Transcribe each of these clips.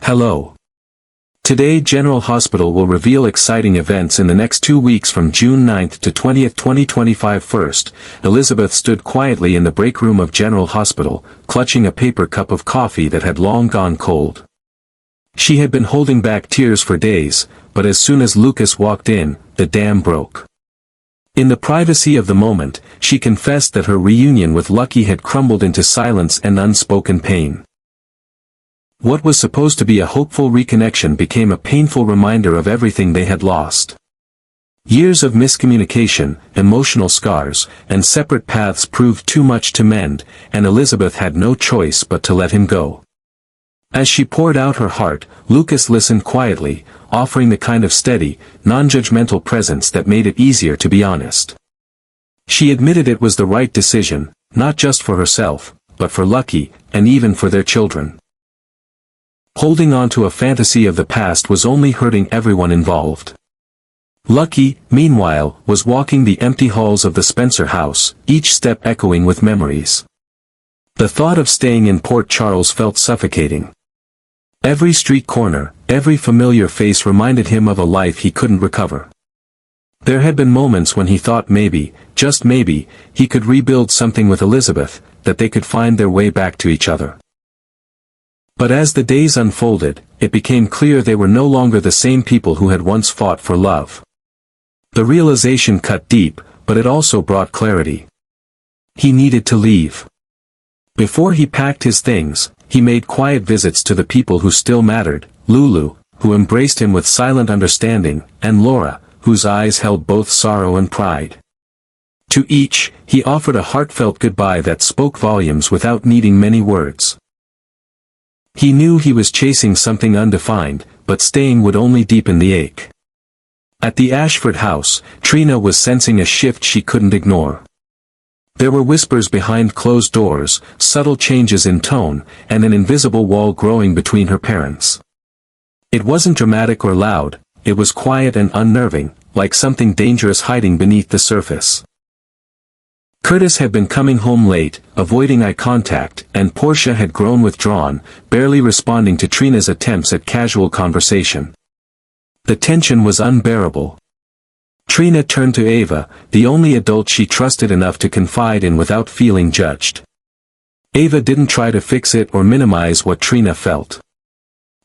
Hello. Today General Hospital will reveal exciting events in the next 2 weeks from June 9th to 20th 2025. First, Elizabeth stood quietly in the break room of General Hospital, clutching a paper cup of coffee that had long gone cold. She had been holding back tears for days, but as soon as Lucas walked in, the dam broke. In the privacy of the moment, she confessed that her reunion with Lucky had crumbled into silence and unspoken pain. What was supposed to be a hopeful reconnection became a painful reminder of everything they had lost. Years of miscommunication, emotional scars, and separate paths proved too much to mend, and Elizabeth had no choice but to let him go. As she poured out her heart, Lucas listened quietly, offering the kind of steady, non-judgmental presence that made it easier to be honest. She admitted it was the right decision, not just for herself, but for Lucky, and even for their children. Holding on to a fantasy of the past was only hurting everyone involved. Lucky, meanwhile, was walking the empty halls of the Spencer house, each step echoing with memories. The thought of staying in Port Charles felt suffocating. Every street corner, every familiar face reminded him of a life he couldn't recover. There had been moments when he thought maybe, just maybe, he could rebuild something with Elizabeth, that they could find their way back to each other. But as the days unfolded, it became clear they were no longer the same people who had once fought for love. The realization cut deep, but it also brought clarity. He needed to leave. Before he packed his things, he made quiet visits to the people who still mattered, Lulu, who embraced him with silent understanding, and Laura, whose eyes held both sorrow and pride. To each, he offered a heartfelt goodbye that spoke volumes without needing many words. He knew he was chasing something undefined, but staying would only deepen the ache. At the Ashford house, Trina was sensing a shift she couldn't ignore. There were whispers behind closed doors, subtle changes in tone, and an invisible wall growing between her parents. It wasn't dramatic or loud, it was quiet and unnerving, like something dangerous hiding beneath the surface. Curtis had been coming home late, avoiding eye contact, and Portia had grown withdrawn, barely responding to Trina's attempts at casual conversation. The tension was unbearable. Trina turned to Ava, the only adult she trusted enough to confide in without feeling judged. Ava didn't try to fix it or minimize what Trina felt.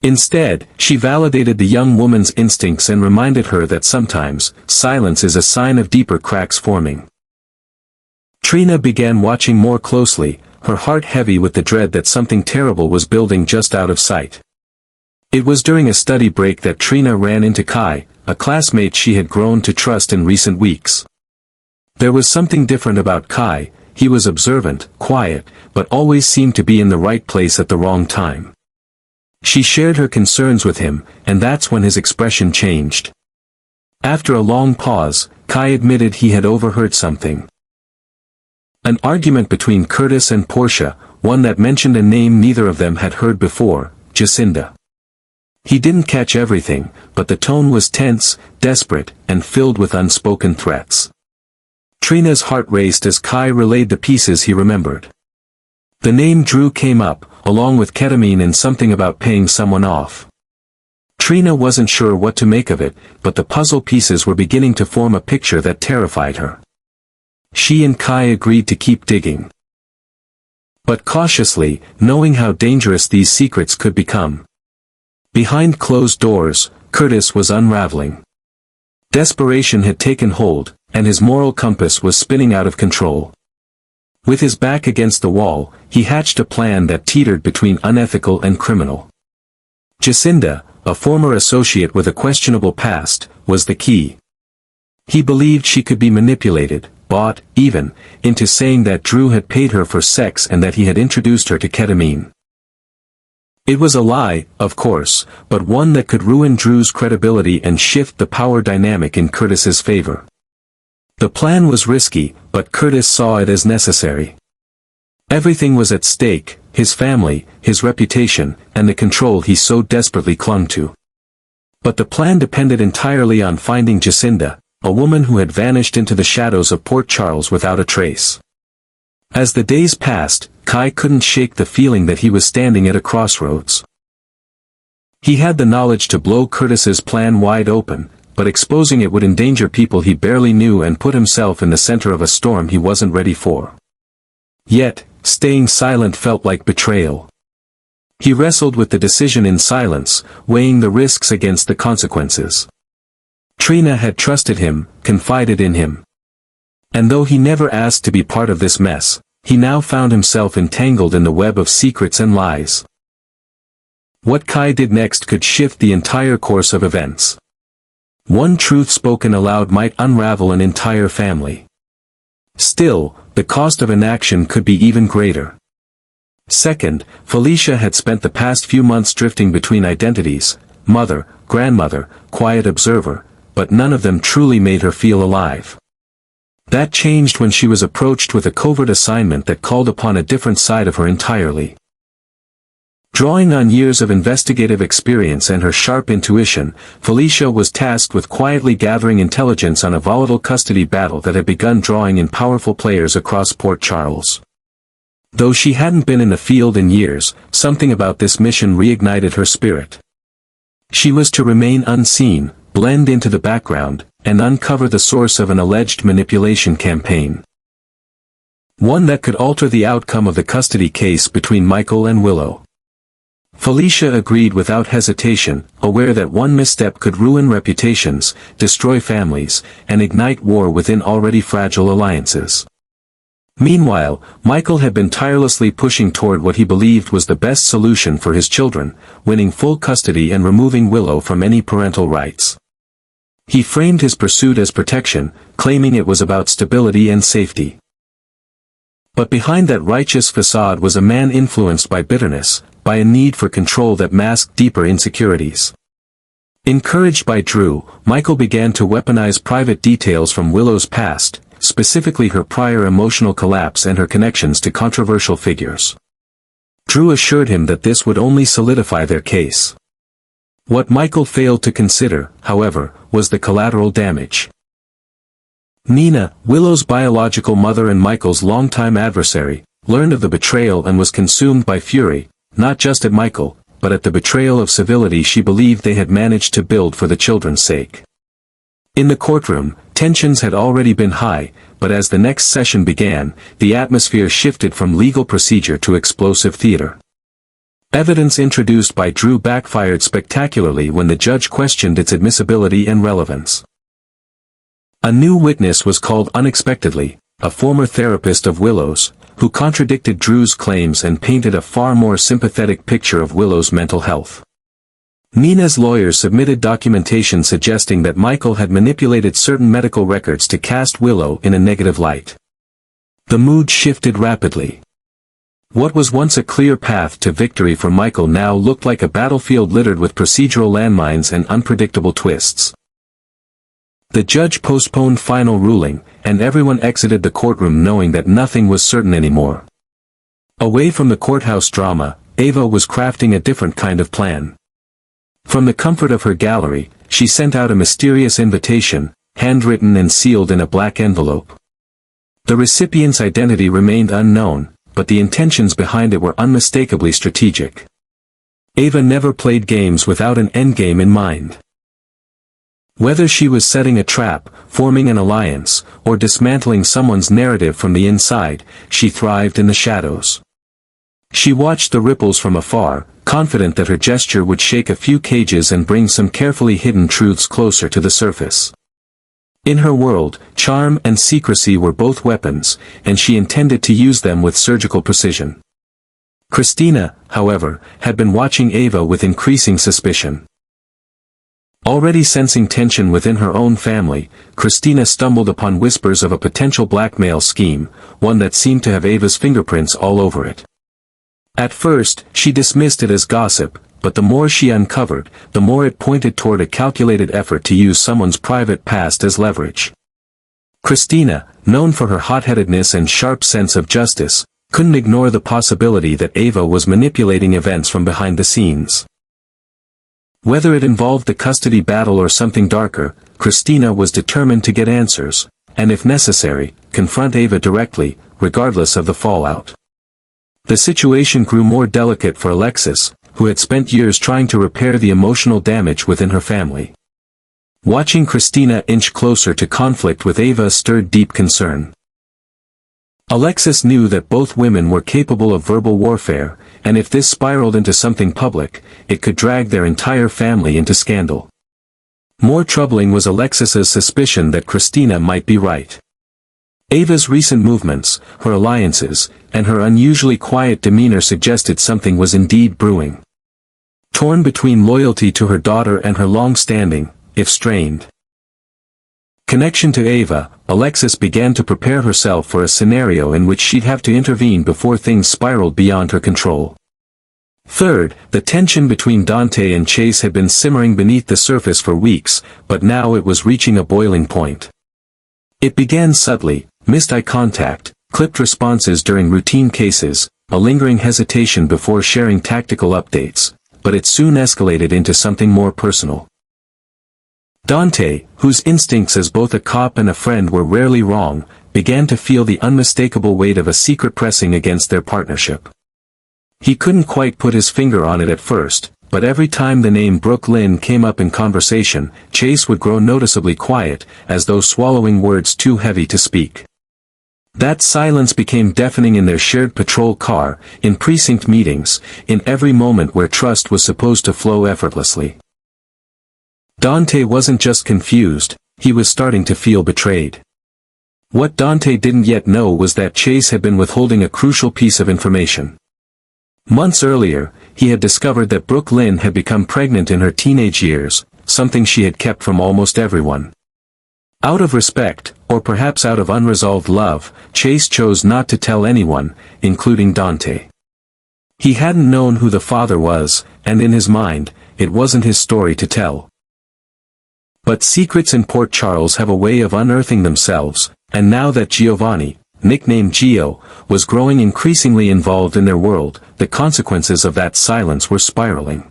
Instead, she validated the young woman's instincts and reminded her that sometimes, silence is a sign of deeper cracks forming. Trina began watching more closely, her heart heavy with the dread that something terrible was building just out of sight. It was during a study break that Trina ran into Kai, a classmate she had grown to trust in recent weeks. There was something different about Kai. He was observant, quiet, but always seemed to be in the right place at the wrong time. She shared her concerns with him, and that's when his expression changed. After a long pause, Kai admitted he had overheard something. An argument between Curtis and Portia, one that mentioned a name neither of them had heard before, Jacinda. He didn't catch everything, but the tone was tense, desperate, and filled with unspoken threats. Trina's heart raced as Kai relayed the pieces he remembered. The name Drew came up, along with ketamine and something about paying someone off. Trina wasn't sure what to make of it, but the puzzle pieces were beginning to form a picture that terrified her. She and Kai agreed to keep digging. But cautiously, knowing how dangerous these secrets could become. Behind closed doors, Curtis was unraveling. Desperation had taken hold, and his moral compass was spinning out of control. With his back against the wall, he hatched a plan that teetered between unethical and criminal. Jacinda, a former associate with a questionable past, was the key. He believed she could be manipulated, bought, even, into saying that Drew had paid her for sex and that he had introduced her to ketamine. It was a lie, of course, but one that could ruin Drew's credibility and shift the power dynamic in Curtis's favor. The plan was risky, but Curtis saw it as necessary. Everything was at stake, his family, his reputation, and the control he so desperately clung to. But the plan depended entirely on finding Jacinda, a woman who had vanished into the shadows of Port Charles without a trace. As the days passed, Kai couldn't shake the feeling that he was standing at a crossroads. He had the knowledge to blow Curtis's plan wide open, but exposing it would endanger people he barely knew and put himself in the center of a storm he wasn't ready for. Yet, staying silent felt like betrayal. He wrestled with the decision in silence, weighing the risks against the consequences. Trina had trusted him, confided in him. And though he never asked to be part of this mess, he now found himself entangled in the web of secrets and lies. What Kai did next could shift the entire course of events. One truth spoken aloud might unravel an entire family. Still, the cost of inaction could be even greater. Second, Felicia had spent the past few months drifting between identities, mother, grandmother, quiet observer, but none of them truly made her feel alive. That changed when she was approached with a covert assignment that called upon a different side of her entirely. Drawing on years of investigative experience and her sharp intuition, Felicia was tasked with quietly gathering intelligence on a volatile custody battle that had begun drawing in powerful players across Port Charles. Though she hadn't been in the field in years, something about this mission reignited her spirit. She was to remain unseen, blend into the background, and uncover the source of an alleged manipulation campaign. One that could alter the outcome of the custody case between Michael and Willow. Felicia agreed without hesitation, aware that one misstep could ruin reputations, destroy families, and ignite war within already fragile alliances. Meanwhile, Michael had been tirelessly pushing toward what he believed was the best solution for his children, winning full custody and removing Willow from any parental rights. He framed his pursuit as protection, claiming it was about stability and safety. But behind that righteous facade was a man influenced by bitterness, by a need for control that masked deeper insecurities. Encouraged by Drew, Michael began to weaponize private details from Willow's past, specifically her prior emotional collapse and her connections to controversial figures. Drew assured him that this would only solidify their case. What Michael failed to consider, however, was the collateral damage. Nina, Willow's biological mother and Michael's longtime adversary, learned of the betrayal and was consumed by fury, not just at Michael, but at the betrayal of civility she believed they had managed to build for the children's sake. In the courtroom, tensions had already been high, but as the next session began, the atmosphere shifted from legal procedure to explosive theater. Evidence introduced by Drew backfired spectacularly when the judge questioned its admissibility and relevance. A new witness was called unexpectedly, a former therapist of Willow's, who contradicted Drew's claims and painted a far more sympathetic picture of Willow's mental health. Nina's lawyer submitted documentation suggesting that Michael had manipulated certain medical records to cast Willow in a negative light. The mood shifted rapidly. What was once a clear path to victory for Michael now looked like a battlefield littered with procedural landmines and unpredictable twists. The judge postponed final ruling, and everyone exited the courtroom knowing that nothing was certain anymore. Away from the courthouse drama, Ava was crafting a different kind of plan. From the comfort of her gallery, she sent out a mysterious invitation, handwritten and sealed in a black envelope. The recipient's identity remained unknown, but the intentions behind it were unmistakably strategic. Ava never played games without an endgame in mind. Whether she was setting a trap, forming an alliance, or dismantling someone's narrative from the inside, she thrived in the shadows. She watched the ripples from afar, confident that her gesture would shake a few cages and bring some carefully hidden truths closer to the surface. In her world, charm and secrecy were both weapons, and she intended to use them with surgical precision. Christina, however, had been watching Ava with increasing suspicion. Already sensing tension within her own family, Christina stumbled upon whispers of a potential blackmail scheme, one that seemed to have Ava's fingerprints all over it. At first, she dismissed it as gossip, but the more she uncovered, the more it pointed toward a calculated effort to use someone's private past as leverage. Christina, known for her hot-headedness and sharp sense of justice, couldn't ignore the possibility that Ava was manipulating events from behind the scenes. Whether it involved the custody battle or something darker, Christina was determined to get answers, and if necessary, confront Ava directly, regardless of the fallout. The situation grew more delicate for Alexis, who had spent years trying to repair the emotional damage within her family. Watching Christina inch closer to conflict with Ava stirred deep concern. Alexis knew that both women were capable of verbal warfare, and if this spiraled into something public, it could drag their entire family into scandal. More troubling was Alexis's suspicion that Christina might be right. Ava's recent movements, her alliances, and her unusually quiet demeanor suggested something was indeed brewing. Torn between loyalty to her daughter and her long-standing, if strained, connection to Ava, Alexis began to prepare herself for a scenario in which she'd have to intervene before things spiraled beyond her control. Third, the tension between Dante and Chase had been simmering beneath the surface for weeks, but now it was reaching a boiling point. It began subtly: missed eye contact, clipped responses during routine cases, a lingering hesitation before sharing tactical updates, but it soon escalated into something more personal. Dante, whose instincts as both a cop and a friend were rarely wrong, began to feel the unmistakable weight of a secret pressing against their partnership. He couldn't quite put his finger on it at first, but every time the name Brooke Lynn came up in conversation, Chase would grow noticeably quiet, as though swallowing words too heavy to speak. That silence became deafening in their shared patrol car, in precinct meetings, in every moment where trust was supposed to flow effortlessly. Dante wasn't just confused, he was starting to feel betrayed. What Dante didn't yet know was that Chase had been withholding a crucial piece of information. Months earlier, he had discovered that Brooke Lynn had become pregnant in her teenage years, something she had kept from almost everyone. Out of respect, or perhaps out of unresolved love, Chase chose not to tell anyone, including Dante. He hadn't known who the father was, and in his mind, it wasn't his story to tell. But secrets in Port Charles have a way of unearthing themselves, and now that Giovanni, nicknamed Gio, was growing increasingly involved in their world, the consequences of that silence were spiraling.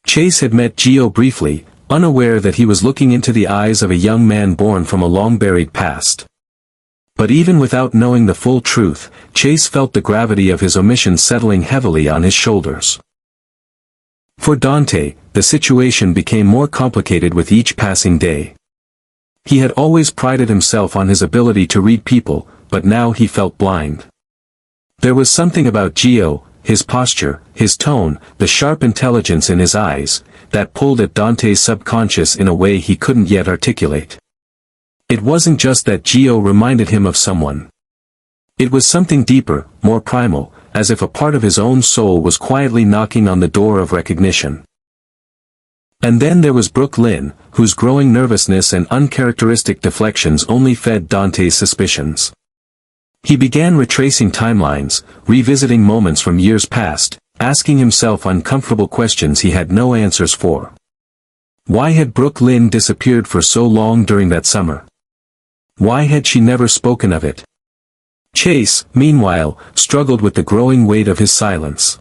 Chase had met Gio briefly, unaware that he was looking into the eyes of a young man born from a long-buried past. But even without knowing the full truth, Chase felt the gravity of his omission settling heavily on his shoulders. For Dante, the situation became more complicated with each passing day. He had always prided himself on his ability to read people, but now he felt blind. There was something about Gio, his posture, his tone, the sharp intelligence in his eyes, that pulled at Dante's subconscious in a way he couldn't yet articulate. It wasn't just that Gio reminded him of someone. It was something deeper, more primal, as if a part of his own soul was quietly knocking on the door of recognition. And then there was Brooke Lynn, whose growing nervousness and uncharacteristic deflections only fed Dante's suspicions. He began retracing timelines, revisiting moments from years past, asking himself uncomfortable questions he had no answers for. Why had Brooke Lynn disappeared for so long during that summer? Why had she never spoken of it? Chase, meanwhile, struggled with the growing weight of his silence.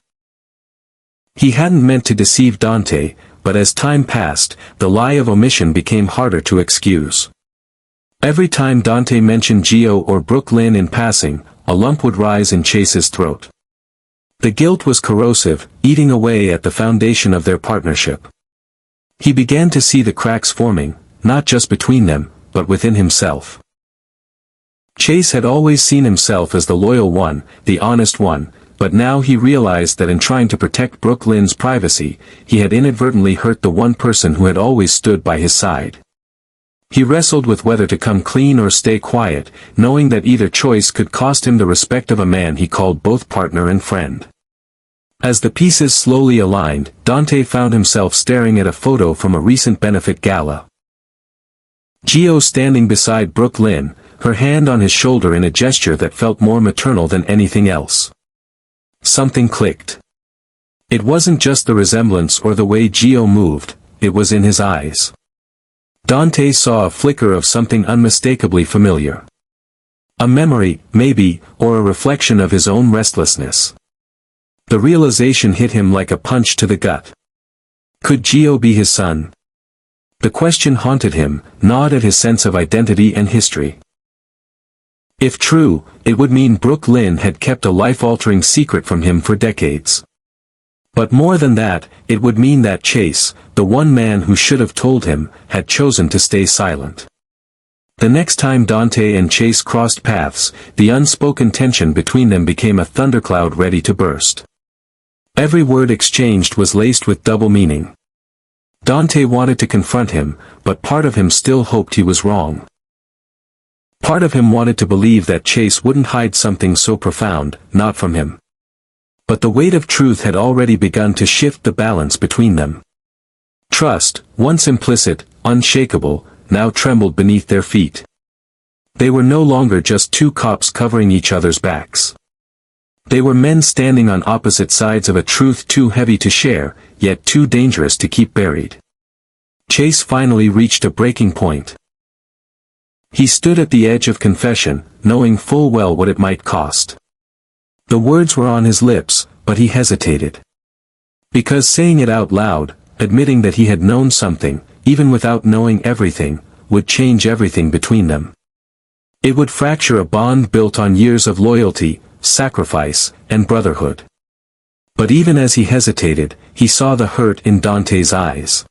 He hadn't meant to deceive Dante, but as time passed, the lie of omission became harder to excuse. Every time Dante mentioned Gio or Brooke Lynn in passing, a lump would rise in Chase's throat. The guilt was corrosive, eating away at the foundation of their partnership. He began to see the cracks forming, not just between them, but within himself. Chase had always seen himself as the loyal one, the honest one, but now he realized that in trying to protect Brooke Lynn's privacy, he had inadvertently hurt the one person who had always stood by his side. He wrestled with whether to come clean or stay quiet, knowing that either choice could cost him the respect of a man he called both partner and friend. As the pieces slowly aligned, Dante found himself staring at a photo from a recent benefit gala. Gio standing beside Brooke Lynn, her hand on his shoulder in a gesture that felt more maternal than anything else. Something clicked. It wasn't just the resemblance or the way Gio moved, it was in his eyes. Dante saw a flicker of something unmistakably familiar. A memory, maybe, or a reflection of his own restlessness. The realization hit him like a punch to the gut. Could Gio be his son? The question haunted him, gnawed at his sense of identity and history. If true, it would mean Brooke Lynn had kept a life-altering secret from him for decades. But more than that, it would mean that Chase, the one man who should have told him, had chosen to stay silent. The next time Dante and Chase crossed paths, the unspoken tension between them became a thundercloud ready to burst. Every word exchanged was laced with double meaning. Dante wanted to confront him, but part of him still hoped he was wrong. Part of him wanted to believe that Chase wouldn't hide something so profound, not from him. But the weight of truth had already begun to shift the balance between them. Trust, once implicit, unshakable, now trembled beneath their feet. They were no longer just two cops covering each other's backs. They were men standing on opposite sides of a truth too heavy to share, yet too dangerous to keep buried. Chase finally reached a breaking point. He stood at the edge of confession, knowing full well what it might cost. The words were on his lips, but he hesitated. Because saying it out loud, admitting that he had known something, even without knowing everything, would change everything between them. It would fracture a bond built on years of loyalty, sacrifice, and brotherhood. But even as he hesitated, he saw the hurt in Dante's eyes.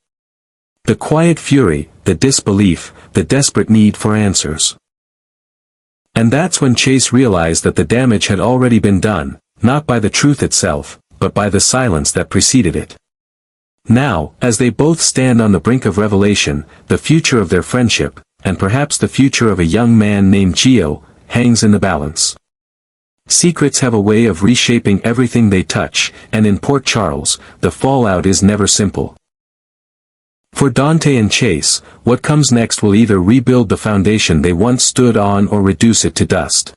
The quiet fury, the disbelief, the desperate need for answers. And that's when Chase realized that the damage had already been done, not by the truth itself, but by the silence that preceded it. Now, as they both stand on the brink of revelation, the future of their friendship, and perhaps the future of a young man named Gio, hangs in the balance. Secrets have a way of reshaping everything they touch, and in Port Charles, the fallout is never simple. For Dante and Chase, what comes next will either rebuild the foundation they once stood on or reduce it to dust.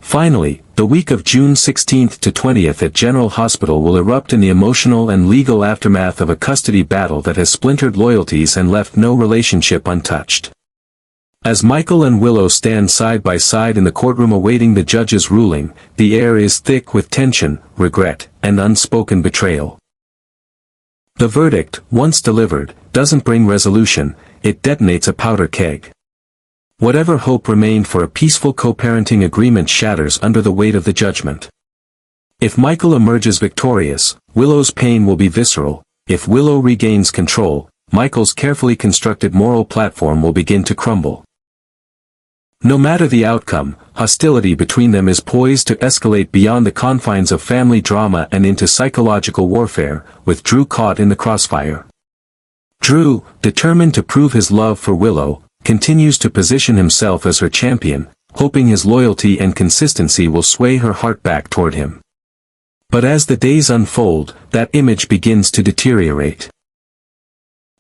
Finally, the week of June 16th to 20th at General Hospital will erupt in the emotional and legal aftermath of a custody battle that has splintered loyalties and left no relationship untouched. As Michael and Willow stand side by side in the courtroom awaiting the judge's ruling, the air is thick with tension, regret, and unspoken betrayal. The verdict, once delivered, doesn't bring resolution, it detonates a powder keg. Whatever hope remained for a peaceful co-parenting agreement shatters under the weight of the judgment. If Michael emerges victorious, Willow's pain will be visceral. If Willow regains control, Michael's carefully constructed moral platform will begin to crumble. No matter the outcome, hostility between them is poised to escalate beyond the confines of family drama and into psychological warfare, with Drew caught in the crossfire. Drew, determined to prove his love for Willow, continues to position himself as her champion, hoping his loyalty and consistency will sway her heart back toward him. But as the days unfold, that image begins to deteriorate.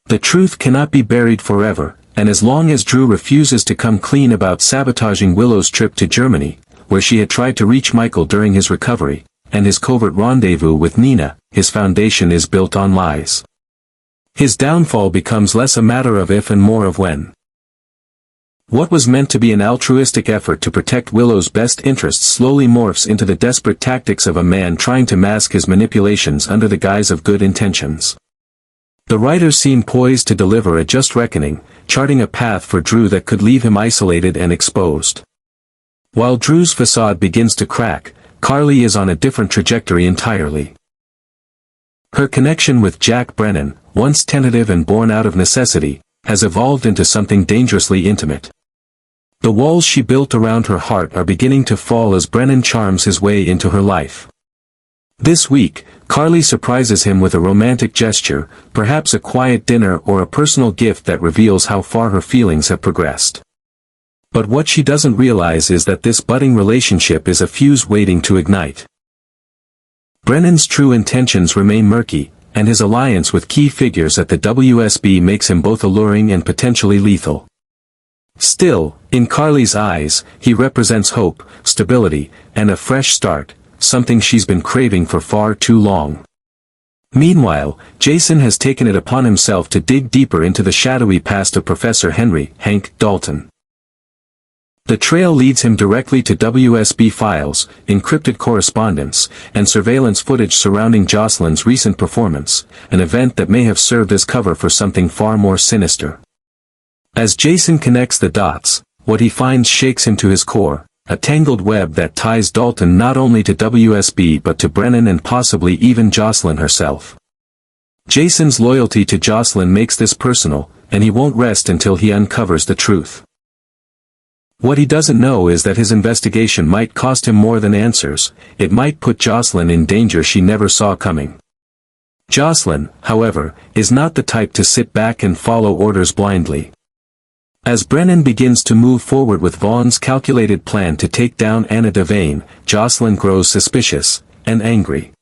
The truth cannot be buried forever, and as long as Drew refuses to come clean about sabotaging Willow's trip to Germany, where she had tried to reach Michael during his recovery, and his covert rendezvous with Nina, his foundation is built on lies. His downfall becomes less a matter of if and more of when. What was meant to be an altruistic effort to protect Willow's best interests slowly morphs into the desperate tactics of a man trying to mask his manipulations under the guise of good intentions. The writers seem poised to deliver a just reckoning, charting a path for Drew that could leave him isolated and exposed. While Drew's facade begins to crack, Carly is on a different trajectory entirely. Her connection with Jack Brennan, once tentative and born out of necessity, has evolved into something dangerously intimate. The walls she built around her heart are beginning to fall as Brennan charms his way into her life. This week, Carly surprises him with a romantic gesture, perhaps a quiet dinner or a personal gift that reveals how far her feelings have progressed. But what she doesn't realize is that this budding relationship is a fuse waiting to ignite. Brennan's true intentions remain murky, and his alliance with key figures at the WSB makes him both alluring and potentially lethal. Still, in Carly's eyes, he represents hope, stability, and a fresh start, something she's been craving for far too long. Meanwhile, Jason has taken it upon himself to dig deeper into the shadowy past of Professor Henry Hank Dalton. The trail leads him directly to WSB files, encrypted correspondence, and surveillance footage surrounding Jocelyn's recent performance, an event that may have served as cover for something far more sinister. As Jason connects the dots, what he finds shakes him to his core. a tangled web that ties Dalton not only to WSB but to Brennan and possibly even Jocelyn herself. Jason's loyalty to Jocelyn makes this personal, and he won't rest until he uncovers the truth. What he doesn't know is that his investigation might cost him more than answers. It might put Jocelyn in danger she never saw coming. Jocelyn, however, is not the type to sit back and follow orders blindly. As Brennan begins to move forward with Vaughn's calculated plan to take down Anna Devane, Jocelyn grows suspicious and angry.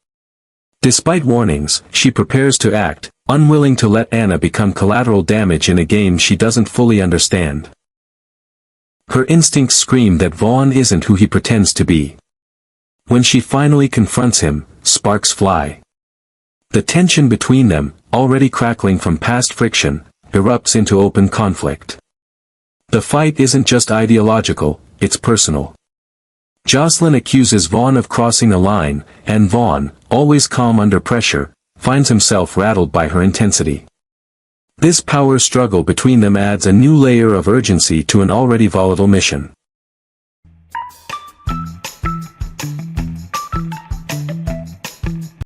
Despite warnings, she prepares to act, unwilling to let Anna become collateral damage in a game she doesn't fully understand. Her instincts scream that Vaughn isn't who he pretends to be. When she finally confronts him, sparks fly. The tension between them, already crackling from past friction, erupts into open conflict. The fight isn't just ideological, it's personal. Jocelyn accuses Vaughn of crossing a line, and Vaughn, always calm under pressure, finds himself rattled by her intensity. This power struggle between them adds a new layer of urgency to an already volatile mission.